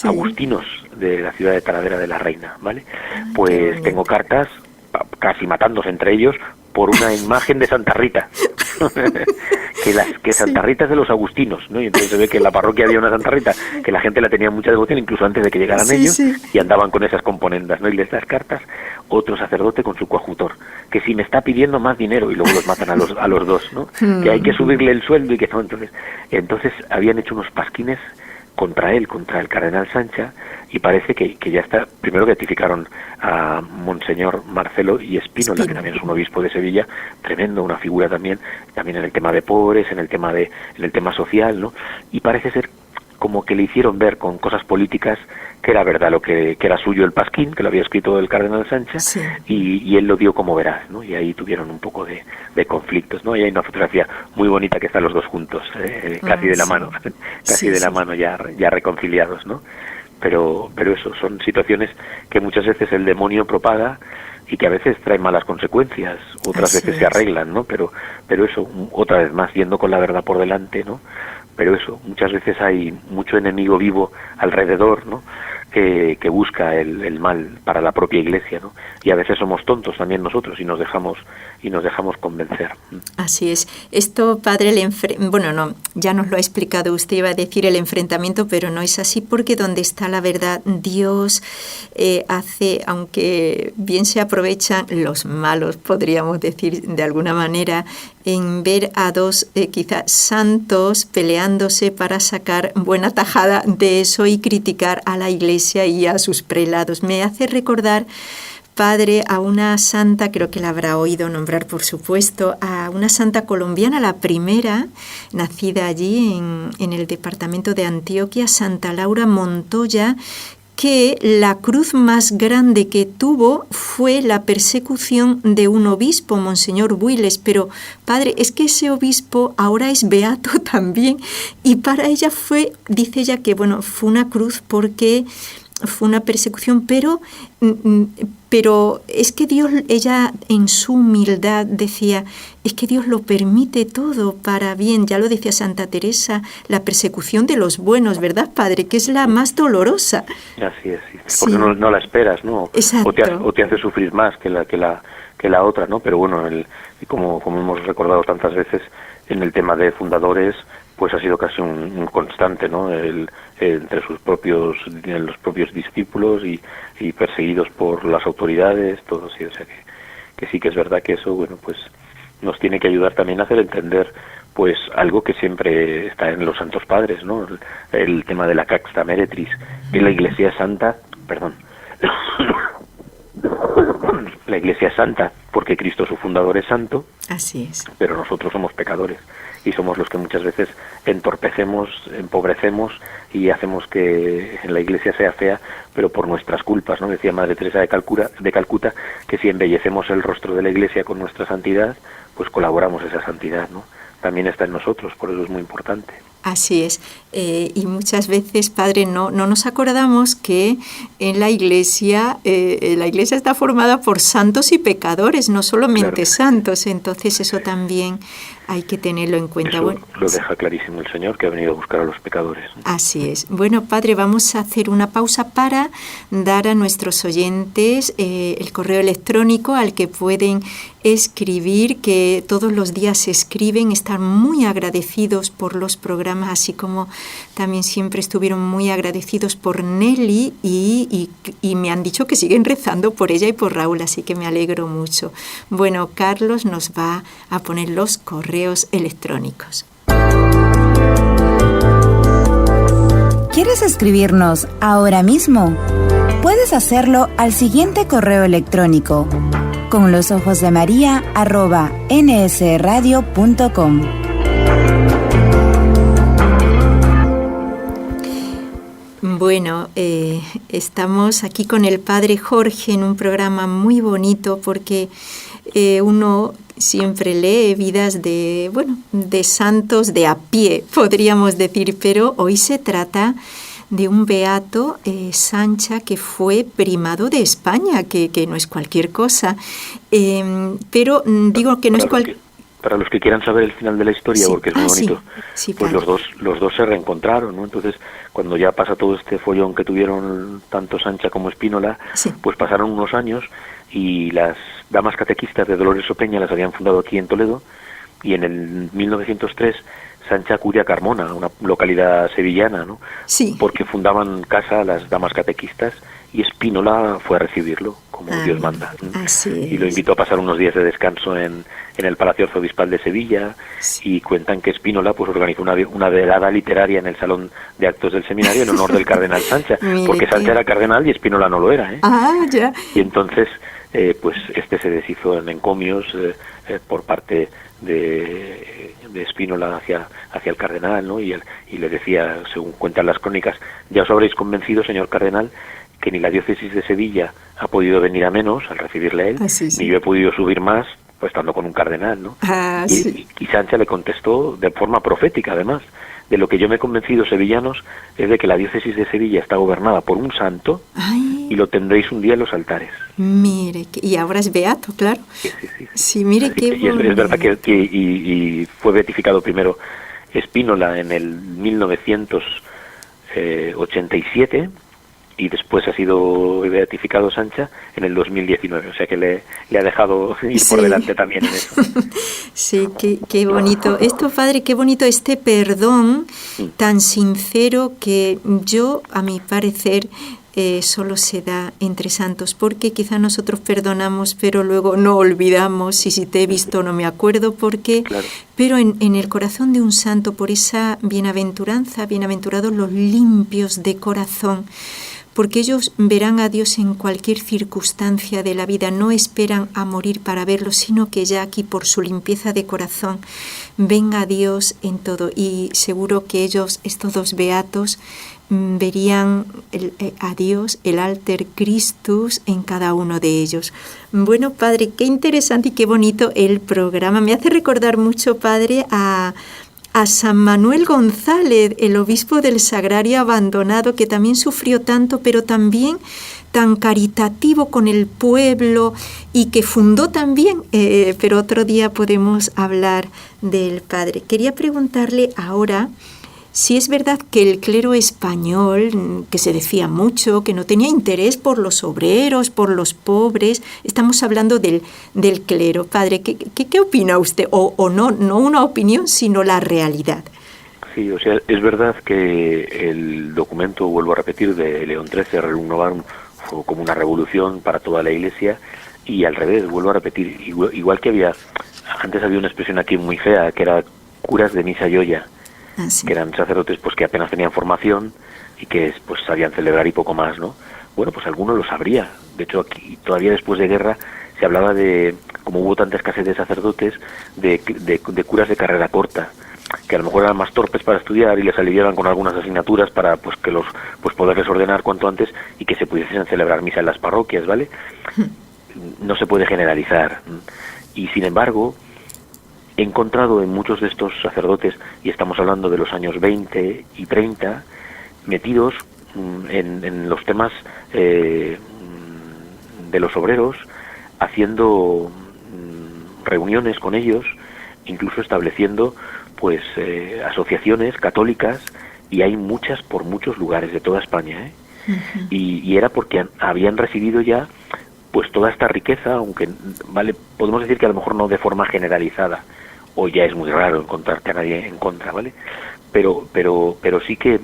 agustinos de la ciudad de Talavera de la Reina, ¿vale? Pues tengo cartas casi matándose entre ellos por una imagen de Santa Rita. que Santa Rita es de los agustinos, ¿no? Y entonces se ve que en la parroquia había una Santa Rita que la gente la tenía mucha devoción incluso antes de que llegaran ellos, y andaban con esas componendas, ¿no? Y les das cartas otro sacerdote con su coadjutor, que si me está pidiendo más dinero, y luego los matan a los dos, ¿no? Que hay que subirle el sueldo y que no. Entonces habían hecho unos pasquines contra el cardenal Sancha, y parece que ya está. Primero beatificaron a Monseñor Marcelo y Spínola, que también es un obispo de Sevilla, tremendo, una figura también en el tema de pobres, en el tema social, ¿no? Y parece ser como que le hicieron ver con cosas políticas que era verdad lo que era suyo el pasquín, que lo había escrito el cardenal Sancha, y él lo dio como veraz, ¿no? Y ahí tuvieron un poco de conflictos, ¿no? Y hay una fotografía muy bonita que están los dos juntos, casi de la mano, la mano ya reconciliados, ¿no? Pero eso, son situaciones que muchas veces el demonio propaga y que a veces traen malas consecuencias, otras veces se arreglan, ¿no? Pero eso, otra vez más, yendo con la verdad por delante, ¿no? Pero eso, muchas veces hay mucho enemigo vivo alrededor, ¿no? Que busca el mal para la propia Iglesia, ¿no? Y a veces somos tontos también nosotros y nos dejamos convencer. Así es. Esto, padre, ya nos lo ha explicado usted, iba a decir el enfrentamiento, pero no es así, porque donde está la verdad, Dios hace, aunque bien se aprovechan los malos, podríamos decir de alguna manera, en ver a dos quizás santos peleándose para sacar buena tajada de eso y criticar a la Iglesia y a sus prelados. Me hace recordar, padre, a una santa, creo que la habrá oído nombrar, por supuesto, a una santa colombiana, la primera, nacida allí en el departamento de Antioquia, Santa Laura Montoya, que la cruz más grande que tuvo fue la persecución de un obispo, Monseñor Builes, pero padre, es que ese obispo ahora es beato también, y para ella dice ella que fue una cruz porque fue una persecución, pero es que Dios, ella en su humildad decía, es que Dios lo permite todo para bien. Ya lo decía Santa Teresa, la persecución de los buenos, ¿verdad, padre? Que es la más dolorosa. Así es, sí. Porque no la esperas, ¿no? Exacto. O te hace sufrir más que la otra, ¿no? Pero bueno, como hemos recordado tantas veces, en el tema de fundadores, pues ha sido casi un constante, ¿no? Entre los propios discípulos y perseguidos por las autoridades, todo así. O sea que sí que es verdad que eso, pues nos tiene que ayudar también a hacer entender, pues, algo que siempre está en los santos padres, ¿no? El tema de la Caxta Meretris, que la Iglesia es santa, la Iglesia es santa porque Cristo, su fundador, es santo. Así es. Pero nosotros somos pecadores y somos los que muchas veces entorpecemos, empobrecemos y hacemos que la Iglesia sea fea, pero por nuestras culpas, ¿no? Decía Madre Teresa de Calcuta que si embellecemos el rostro de la Iglesia con nuestra santidad, pues colaboramos esa santidad, ¿no? También está en nosotros, por eso es muy importante. Así es. Y muchas veces, padre, no nos acordamos que en la Iglesia está formada por santos y pecadores, no solamente santos. Entonces eso también hay que tenerlo en cuenta. Eso bueno, lo deja clarísimo el Señor, que ha venido a buscar a los pecadores. Así es. Bueno, Padre, vamos a hacer una pausa para dar a nuestros oyentes el correo electrónico al que pueden escribir, que todos los días escriben, están muy agradecidos por los programas, así como también siempre estuvieron muy agradecidos por Nelly y me han dicho que siguen rezando por ella y por Raúl, así que me alegro mucho. Bueno, Carlos nos va a poner los correos electrónicos. ¿Quieres escribirnos ahora mismo? Puedes hacerlo al siguiente correo electrónico: conlosojosdemaria@nsradio.com. Bueno, estamos aquí con el Padre Jorge en un programa muy bonito porque uno siempre lee vidas de santos de a pie, podríamos decir, pero hoy se trata de un beato, Sancha, que fue primado de España, que no es cualquier cosa, pero digo que no es cualquier... Para los que quieran saber el final de la historia, sí, porque es muy bonito, sí, pues los dos se reencontraron, ¿no? Entonces, cuando ya pasa todo este follón que tuvieron tanto Sancha como Spínola, sí, pues pasaron unos años y las damas catequistas de Dolores Opeña las habían fundado aquí en Toledo, y en el 1903 Sancha acude a Carmona, una localidad sevillana, ¿no? Sí. Porque fundaban casa las damas catequistas y Spínola fue a recibirlo, como Dios manda. Y lo invitó a pasar unos días de descanso en el Palacio Arzobispal de Sevilla, sí, y cuentan que Spínola pues organizó una velada literaria en el Salón de Actos del Seminario en honor del cardenal Sancha, porque Sancha era cardenal y Spínola no lo era, ¿eh? Ya. Y entonces pues se deshizo en encomios por parte de Spínola hacia el cardenal, ¿no? Y le decía, según cuentan las crónicas: ya os habréis convencido, señor cardenal, que ni la diócesis de Sevilla ha podido venir a menos al recibirle a él, sí, ni yo he podido subir más, pues estando con un cardenal, ¿no? Sí. Y Sancha le contestó de forma profética, además: de lo que yo me he convencido, sevillanos, es de que la diócesis de Sevilla está gobernada por un santo. Ay. Y lo tendréis un día en los altares. Mire, y ahora es beato, claro. Sí, mire qué bonito. Es verdad que fue beatificado primero Spínola en el 1987 y después ha sido beatificado Sancha en el 2019, o sea que le ha dejado ir por delante también en eso. Sí, qué bonito. Esto, Padre, qué bonito este perdón tan sincero que yo, a mi parecer, solo se da entre santos, porque quizá nosotros perdonamos pero luego no olvidamos, y si te he visto no me acuerdo porque, claro. Pero en el corazón de un santo, por esa bienaventuranza, bienaventurados los limpios de corazón, porque ellos verán a Dios en cualquier circunstancia de la vida, no esperan a morir para verlo, sino que ya aquí por su limpieza de corazón ven a Dios en todo, y seguro que ellos, estos dos beatos, verían a Dios, el alter Christus, en cada uno de ellos. Bueno, Padre, qué interesante y qué bonito el programa. Me hace recordar mucho, Padre, a San Manuel González, el obispo del Sagrario abandonado, que también sufrió tanto, pero también tan caritativo con el pueblo, y que fundó también, pero otro día podemos hablar del Padre. Quería preguntarle ahora si es verdad que el clero español, que se decía mucho, que no tenía interés por los obreros, por los pobres, estamos hablando del clero. Padre, ¿qué opina usted? O no una opinión, sino la realidad. Sí, o sea, es verdad que el documento, vuelvo a repetir, de León XIII, Rerum Novarum, fue como una revolución para toda la Iglesia, y al revés, vuelvo a repetir, igual que antes había una expresión aquí muy fea, que era curas de misa y olla, sí, que eran sacerdotes pues que apenas tenían formación y que pues sabían celebrar y poco más, ¿no? Bueno, pues alguno lo sabría. De hecho, aquí todavía después de guerra se hablaba de, como hubo tanta escasez de sacerdotes, de curas de carrera corta, que a lo mejor eran más torpes para estudiar y les aliviaban con algunas asignaturas para pues que los poderles ordenar cuanto antes y que se pudiesen celebrar misa en las parroquias, ¿vale? No se puede generalizar. Y sin embargo, he encontrado en muchos de estos sacerdotes, y estamos hablando de los años 20 y 30, metidos en los temas de los obreros, haciendo reuniones con ellos, incluso estableciendo pues asociaciones católicas, y hay muchas por muchos lugares de toda España, ¿eh? Uh-huh. Y era porque habían recibido ya pues toda esta riqueza, aunque vale, podemos decir que a lo mejor no de forma generalizada, o ya es muy raro encontrarte a nadie en contra, ¿vale? Pero sí que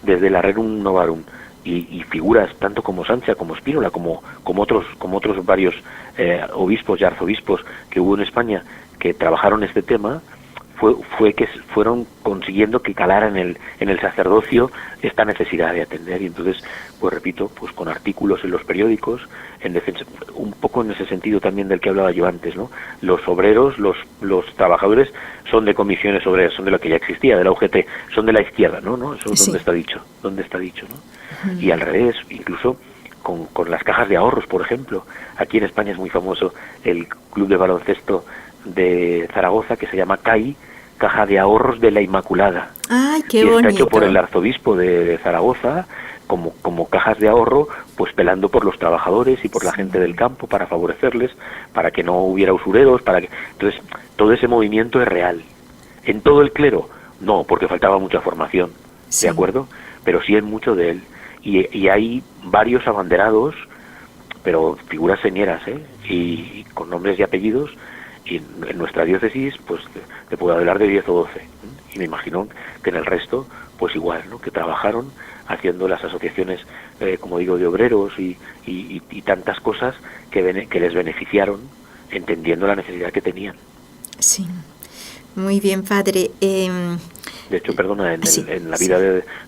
desde la Rerum Novarum y figuras tanto como Sancha, como Spínola, como otros varios obispos y arzobispos que hubo en España que trabajaron este tema, fue que fueron consiguiendo que calara en el sacerdocio esta necesidad de atender. Y entonces, pues repito, pues con artículos en los periódicos, en defensa, un poco en ese sentido también del que hablaba yo antes, ¿no? Los obreros, los trabajadores son de comisiones obreras, son de lo que ya existía, de la UGT, son de la izquierda, ¿no? Eso sí. ¿Dónde está dicho, ¿no? Uh-huh. Y al revés, incluso con las cajas de ahorros, por ejemplo. Aquí en España es muy famoso el club de baloncesto de Zaragoza, que se llama CAI, Caja de Ahorros de la Inmaculada. ¡Ay, qué y bonito! Está hecho por el arzobispo de Zaragoza, como cajas de ahorro, pues pelando por los trabajadores y por la gente del campo, para favorecerles, para que no hubiera usureros, entonces todo ese movimiento es real. En todo el clero, no, porque faltaba mucha formación, sí. ¿De acuerdo? Pero sí en mucho de él. Y hay varios abanderados, pero figuras señeras, y con nombres y apellidos. Y en nuestra diócesis, pues te puedo hablar de 10 o 12. Y me imagino que en el resto, pues igual, ¿no? Que trabajaron haciendo las asociaciones, como digo, de obreros y tantas cosas que les beneficiaron, entendiendo la necesidad que tenían. Sí, muy bien, padre. De hecho, perdona, en la vida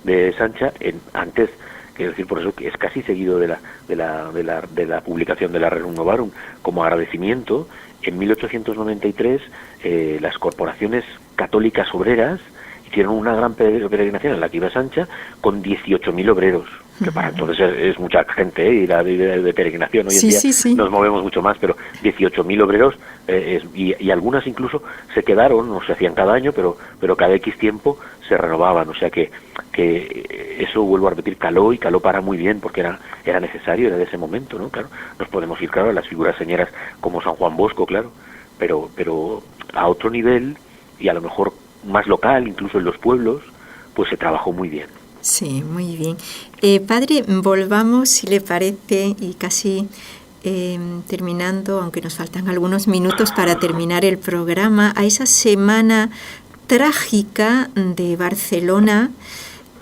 de Sancha, antes, quiero decir, por eso que es casi seguido de la publicación de la Rerum Novarum, como agradecimiento. En 1893 las corporaciones católicas obreras hicieron una gran peregrinación en la que iba Sancha con 18.000 obreros, que para entonces es mucha gente, ir de peregrinación. Hoy en día nos movemos mucho más, pero 18.000 obreros, y algunas incluso se quedaron, no se hacían cada año, pero cada X tiempo se renovaban. O sea que eso, vuelvo a repetir, caló para muy bien, porque era necesario, era de ese momento, ¿no? Claro, nos podemos ir, claro, a las figuras señeras como San Juan Bosco, claro, pero a otro nivel, y a lo mejor más local, incluso en los pueblos, pues se trabajó muy bien. Sí, muy bien. Padre, volvamos, si le parece, y casi terminando, aunque nos faltan algunos minutos para terminar el programa, a esa semana trágica de Barcelona,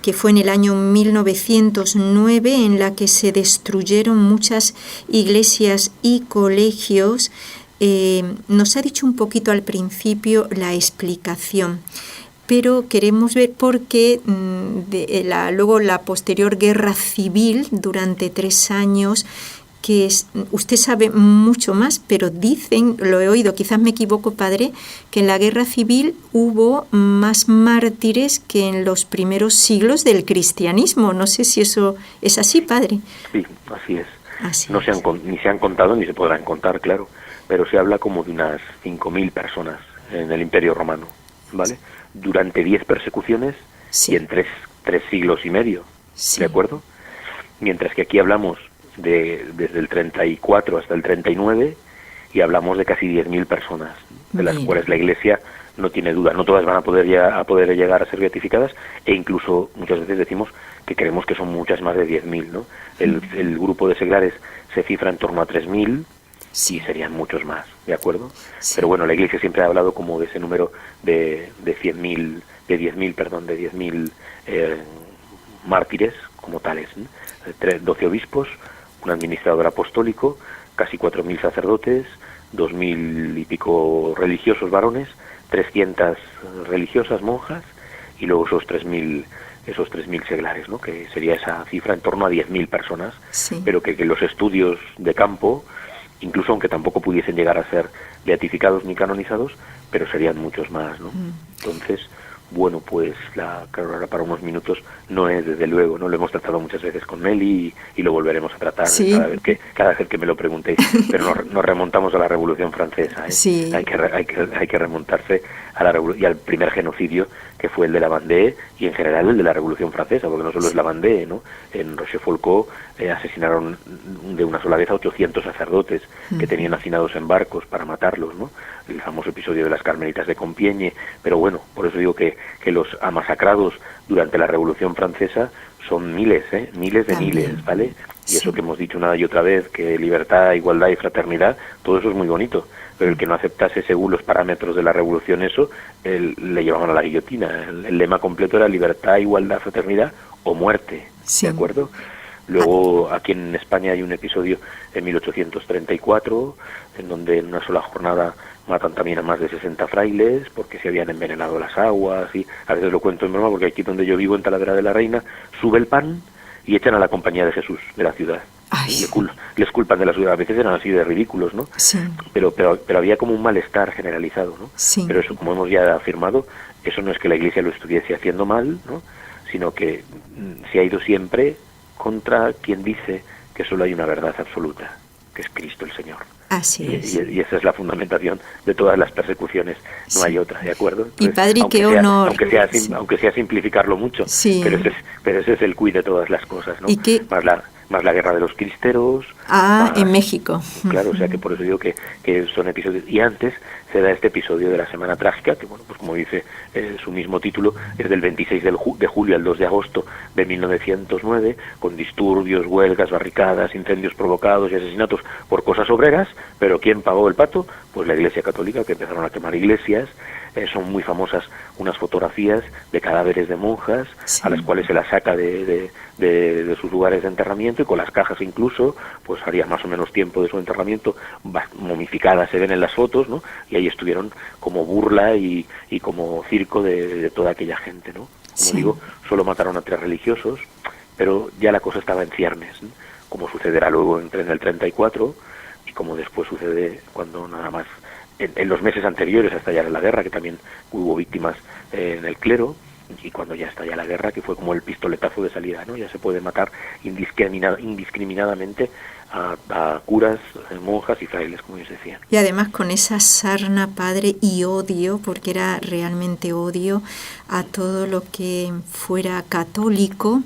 que fue en el año 1909, en la que se destruyeron muchas iglesias y colegios. Nos ha dicho un poquito al principio la explicación, pero queremos ver por qué luego la posterior guerra civil durante 3 años, que usted sabe mucho más, pero dicen, lo he oído, quizás me equivoco, padre, que en la guerra civil hubo más mártires que en los primeros siglos del cristianismo. No sé si eso es así, padre. Sí, así es. Ni se han contado ni se podrán contar, claro, pero se habla como de unas 5.000 personas en el Imperio Romano, ¿vale? Durante 10 persecuciones y en 3 siglos y medio, ¿de acuerdo? Mientras que aquí hablamos desde el 34 hasta el 39, y hablamos de casi 10.000 personas, de las cuales la Iglesia no tiene duda, no todas van a poder llegar a ser beatificadas, e incluso muchas veces decimos que creemos que son muchas más de 10.000, ¿no? El grupo de seglares se cifra en torno a 3.000, y serían muchos más, ¿de acuerdo? Sí. Pero bueno, la Iglesia siempre ha hablado como de ese número de 10.000 mártires como tales, ¿no? 12 obispos, un administrador apostólico, casi 4.000 sacerdotes, 2.000 y pico religiosos varones, 300 religiosas monjas, y luego esos 3.000 seglares, ¿no? Que sería esa cifra en torno a 10.000 personas, pero que los estudios de campo, incluso aunque tampoco pudiesen llegar a ser beatificados ni canonizados, pero serían muchos más, ¿no? Entonces, bueno, pues claro, ahora para unos minutos no es, desde luego, no lo hemos tratado muchas veces con Meli y lo volveremos a tratar cada vez que me lo preguntéis, pero nos remontamos a la Revolución Francesa, ¿eh? Hay que remontarse y al primer genocidio, que fue el de la Vendée, y en general el de la Revolución Francesa, porque no solo es la Vendée, ¿no? En Rochefoucauld asesinaron de una sola vez a 800 sacerdotes que tenían hacinados en barcos para matarlos, ¿no? El famoso episodio de las Carmelitas de Compiègne. Pero bueno, por eso digo que los masacrados durante la Revolución Francesa son miles de miles, ¿vale? Y eso que hemos dicho una y otra vez, que libertad, igualdad y fraternidad, todo eso es muy bonito, pero el que no aceptase según los parámetros de la revolución eso, le llevaban a la guillotina. El lema completo era libertad, igualdad, fraternidad o muerte, ¿de acuerdo? Luego aquí en España hay un episodio en 1834, en donde en una sola jornada matan también a más de 60 frailes porque se habían envenenado las aguas, y a veces lo cuento en broma porque aquí donde yo vivo, en Talavera de la Reina, sube el pan y echan a la Compañía de Jesús de la ciudad. Les culpan de la ciudad, a veces eran así de ridículos, ¿no? Sí. Pero había como un malestar generalizado, ¿no? Sí. Pero eso, como hemos ya afirmado, eso no es que la Iglesia lo estuviese haciendo mal, ¿no? Sino que se ha ido siempre contra quien dice que solo hay una verdad absoluta, que es Cristo el Señor. Así es. Y esa es la fundamentación de todas las persecuciones, no hay otra, ¿de acuerdo? Entonces, y padre, qué honor. Aunque sea simplificarlo mucho, pero ese es el quid de todas las cosas, ¿no? ¿Y qué? Más la guerra de los cristeros. En México. Claro, o sea que por eso digo que son episodios. Y antes se da este episodio de la Semana Trágica, que bueno, pues como dice su mismo título, es del 26 de julio al 2 de agosto de 1909, con disturbios, huelgas, barricadas, incendios provocados y asesinatos por cosas obreras, pero ¿quién pagó el pato? Pues la Iglesia Católica, que empezaron a quemar iglesias. Son muy famosas unas fotografías de cadáveres de monjas, a las cuales se las saca de sus lugares de enterramiento, y con las cajas incluso, pues haría más o menos tiempo de su enterramiento, momificadas se ven en las fotos, ¿no? Y ahí estuvieron como burla y como circo de toda aquella gente, ¿no? Como digo, solo mataron a 3 religiosos, pero ya la cosa estaba en ciernes, ¿no? Como sucederá luego en el 34, y como después sucede cuando nada más en los meses anteriores a estallar la guerra, que también hubo víctimas en el clero, y cuando ya estalla la guerra, que fue como el pistoletazo de salida, ¿no? Ya se puede matar indiscriminadamente a curas, monjas y frailes, como ellos decían. Y además con esa sarna, padre, y odio, porque era realmente odio a todo lo que fuera católico,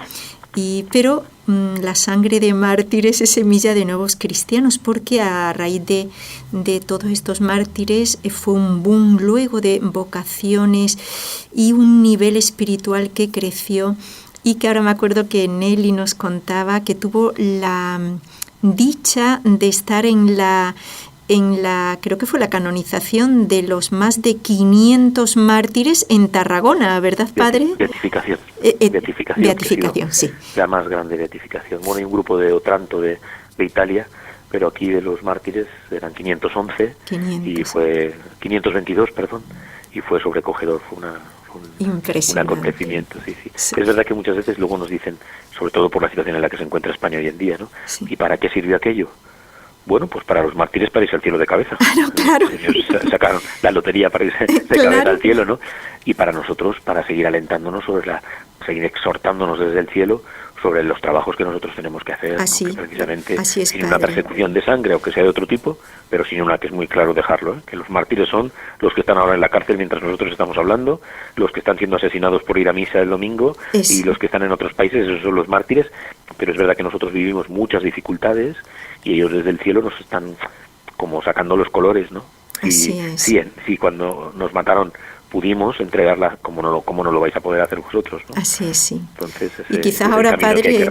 pero la sangre de mártires es semilla de nuevos cristianos, porque a raíz de todos estos mártires fue un boom luego de vocaciones y un nivel espiritual que creció, y que ahora me acuerdo que Nelly nos contaba que tuvo la dicha de estar en la creo que fue la canonización de los más de 500 mártires en Tarragona, ¿verdad, padre? Beatificación. Beatificación, sí. La más grande beatificación. Bueno, hay un grupo de Otranto de Italia, pero aquí de los mártires eran 511 y fue 522, perdón, y fue sobrecogedor, fue un acontecimiento, sí. Es verdad que muchas veces luego nos dicen, sobre todo por la situación en la que se encuentra España hoy en día, ¿no? Sí. ¿Y para qué sirvió aquello? Bueno, pues para los mártires para irse al cielo de cabeza. Claro. Ellos sacaron la lotería para irse de cabeza al cielo, ¿no? Y para nosotros, para seguir alentándonos seguir exhortándonos desde el cielo sobre los trabajos que nosotros tenemos que hacer, así, ¿no? Que precisamente así es, sin una persecución de sangre, aunque sea de otro tipo, pero sin una que es muy claro dejarlo, ¿eh? Que los mártires son los que están ahora en la cárcel mientras nosotros estamos hablando, los que están siendo asesinados por ir a misa el domingo, y los que están en otros países, esos son los mártires. Pero es verdad que nosotros vivimos muchas dificultades y ellos desde el cielo nos están como sacando los colores, ¿no? Sí, cuando nos mataron pudimos entregarla, como no lo vais a poder hacer vosotros, ¿no? Así es, sí. Entonces, y quizás ahora, padre,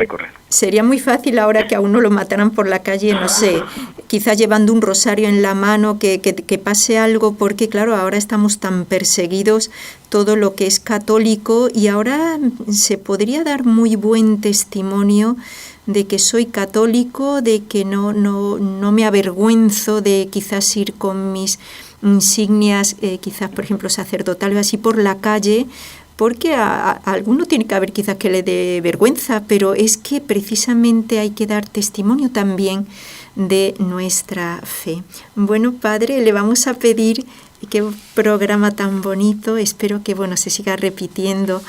sería muy fácil ahora que a uno lo mataran por la calle, no sé, quizás llevando un rosario en la mano, que pase algo, porque claro, ahora estamos tan perseguidos todo lo que es católico, y ahora se podría dar muy buen testimonio de que soy católico, de que no me avergüenzo de quizás ir con mis insignias, quizás por ejemplo sacerdotales, así por la calle, porque a alguno tiene que haber quizás que le dé vergüenza, pero es que precisamente hay que dar testimonio también de nuestra fe. Bueno, padre, le vamos a pedir, qué programa tan bonito, espero que se siga repitiendo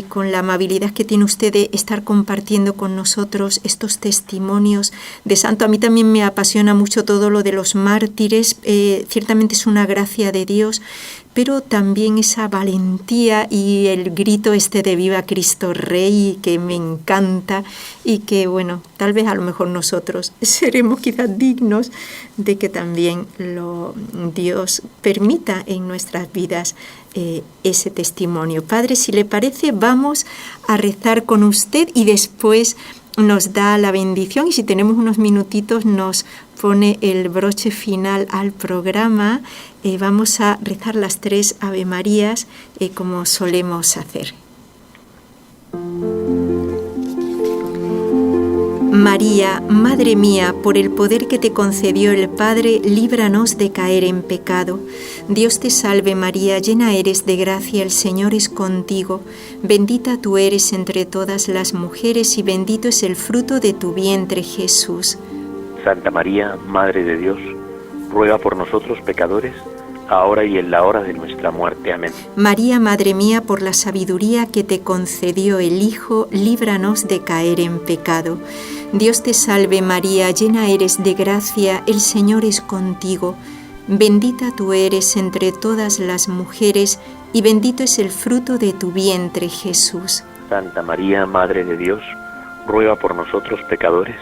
con la amabilidad que tiene usted de estar compartiendo con nosotros estos testimonios de santo. A mí también me apasiona mucho todo lo de los mártires, ciertamente es una gracia de Dios, pero también esa valentía y el grito de Viva Cristo Rey, que me encanta y que, bueno, tal vez a lo mejor nosotros seremos quizás dignos de que también Dios permita en nuestras vidas ese testimonio. Padre, si le parece, vamos a rezar con usted y después nos da la bendición, y si tenemos unos minutitos nos pone el broche final al programa. Vamos a rezar las 3 Ave Marías como solemos hacer. María, Madre mía, por el poder que te concedió el Padre, líbranos de caer en pecado. Dios te salve María, llena eres de gracia, el Señor es contigo. Bendita tú eres entre todas las mujeres y bendito es el fruto de tu vientre, Jesús. Santa María, Madre de Dios, ruega por nosotros pecadores, ahora y en la hora de nuestra muerte. Amén. María, Madre mía, por la sabiduría que te concedió el Hijo, líbranos de caer en pecado. Dios te salve María, llena eres de gracia, el Señor es contigo. Bendita tú eres entre todas las mujeres y bendito es el fruto de tu vientre, Jesús. Santa María, Madre de Dios, ruega por nosotros pecadores,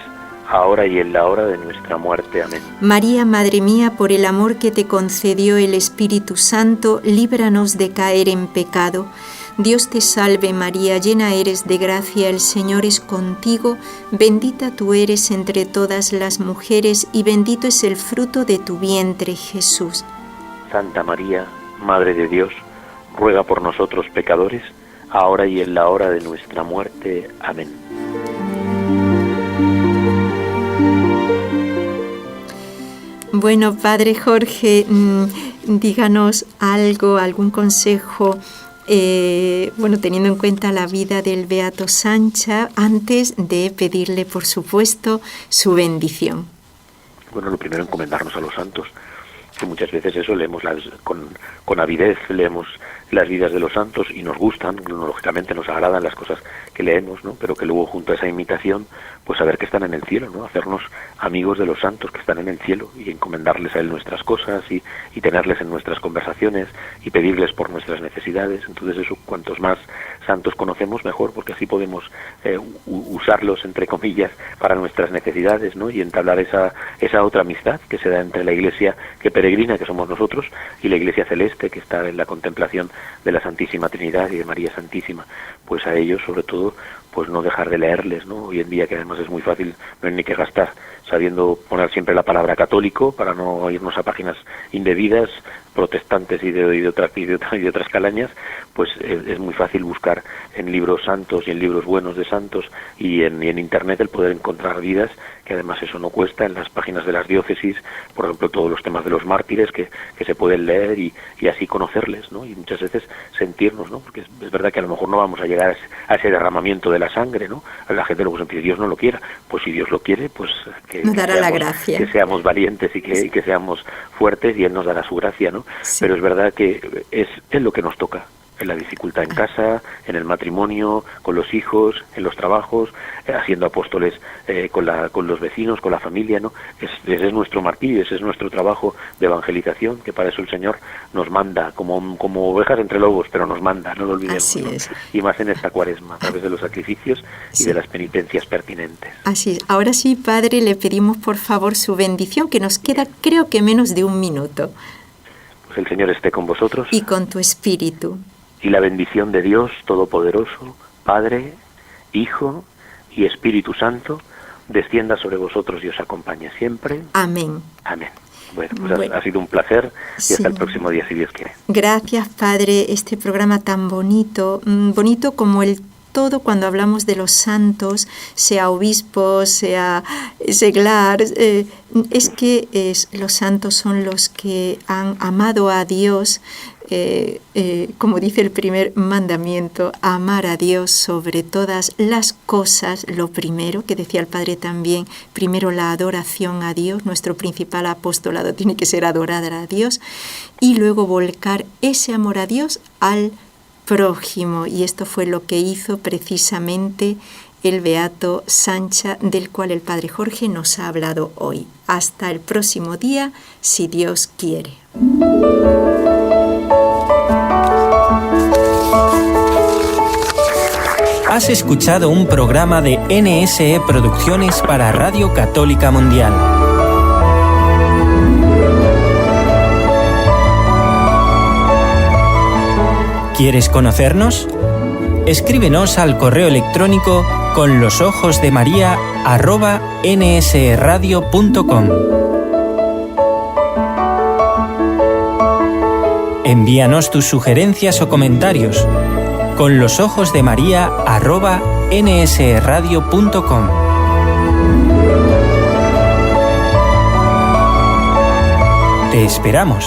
ahora y en la hora de nuestra muerte. Amén. María, Madre mía, por el amor que te concedió el Espíritu Santo, líbranos de caer en pecado. Dios te salve María, llena eres de gracia, el Señor es contigo, bendita tú eres entre todas las mujeres y bendito es el fruto de tu vientre, Jesús. Santa María, Madre de Dios, ruega por nosotros pecadores, ahora y en la hora de nuestra muerte. Amén. Bueno, Padre Jorge, díganos algo, algún consejo, teniendo en cuenta la vida del Beato Sancha, antes de pedirle, por supuesto, su bendición. Bueno, lo primero, encomendarnos a los santos, que muchas veces eso leemos con avidez, leemos las vidas de los santos y nos gustan, lógicamente nos agradan las cosas que leemos, ¿no? Pero que luego junto a esa imitación, pues saber que están en el cielo, ¿no? Hacernos amigos de los santos que están en el cielo y encomendarles a él nuestras cosas y tenerles en nuestras conversaciones y pedirles por nuestras necesidades. Entonces eso, cuantos más santos conocemos, mejor, porque así podemos usarlos, entre comillas, para nuestras necesidades, ¿no? Y entablar esa otra amistad que se da entre la Iglesia que peregrina, que somos nosotros, y la Iglesia celeste, que está en la contemplación de la Santísima Trinidad y de María Santísima. Pues a ellos, sobre todo, pues no dejar de leerles, ¿no? Hoy en día, que además es muy fácil, no hay ni que gastar, sabiendo poner siempre la palabra católico para no irnos a páginas indebidas, protestantes y de otras calañas, pues es muy fácil buscar en libros santos y en libros buenos de santos y en internet el poder encontrar vidas, que además eso no cuesta, en las páginas de las diócesis, por ejemplo, todos los temas de los mártires que se pueden leer y así conocerles, ¿no? Y muchas veces sentirnos, ¿no? Porque es verdad que a lo mejor no vamos a llegar a ese derramamiento de la sangre, ¿no? La gente luego siempre dice, Dios no lo quiera. Pues si Dios lo quiere, pues nos dará la gracia. Que seamos valientes y que seamos fuertes, y Él nos dará su gracia, ¿no? Sí. Pero es verdad que es lo que nos toca, en la dificultad en casa, en el matrimonio, con los hijos, en los trabajos, haciendo apóstoles con los vecinos, con la familia, ¿no? Ese es nuestro martirio, ese es nuestro trabajo de evangelización, que para eso el Señor nos manda, como ovejas entre lobos, pero nos manda, no lo olvidemos. Así es. ¿No? Y más en esta Cuaresma, a través de los sacrificios y de las penitencias pertinentes. Así es. Ahora sí, Padre, le pedimos por favor su bendición, que nos queda creo que menos de un minuto. Pues el Señor esté con vosotros. Y con tu espíritu. Y la bendición de Dios Todopoderoso, Padre, Hijo y Espíritu Santo, descienda sobre vosotros y os acompañe siempre. Amén. Amén. Bueno, pues ha sido un placer y hasta el próximo día, si Dios quiere. Gracias, Padre, este programa tan bonito, bonito como el todo cuando hablamos de los santos, sea obispo, sea seglar, es que los santos son los que han amado a Dios, como dice el primer mandamiento, amar a Dios sobre todas las cosas, lo primero, que decía el Padre también, primero la adoración a Dios, nuestro principal apostolado tiene que ser adorar a Dios, y luego volcar ese amor a Dios al prójimo. Y esto fue lo que hizo precisamente el beato Sancha, del cual el Padre Jorge nos ha hablado hoy. Hasta el próximo día, si Dios quiere. Has escuchado un programa de NSE Producciones para Radio Católica Mundial. ¿Quieres conocernos? Escríbenos al correo electrónico conlosojosdemaria@nsradio.com. Envíanos tus sugerencias o comentarios conlosojosdemaria@nsradio.com. Te esperamos.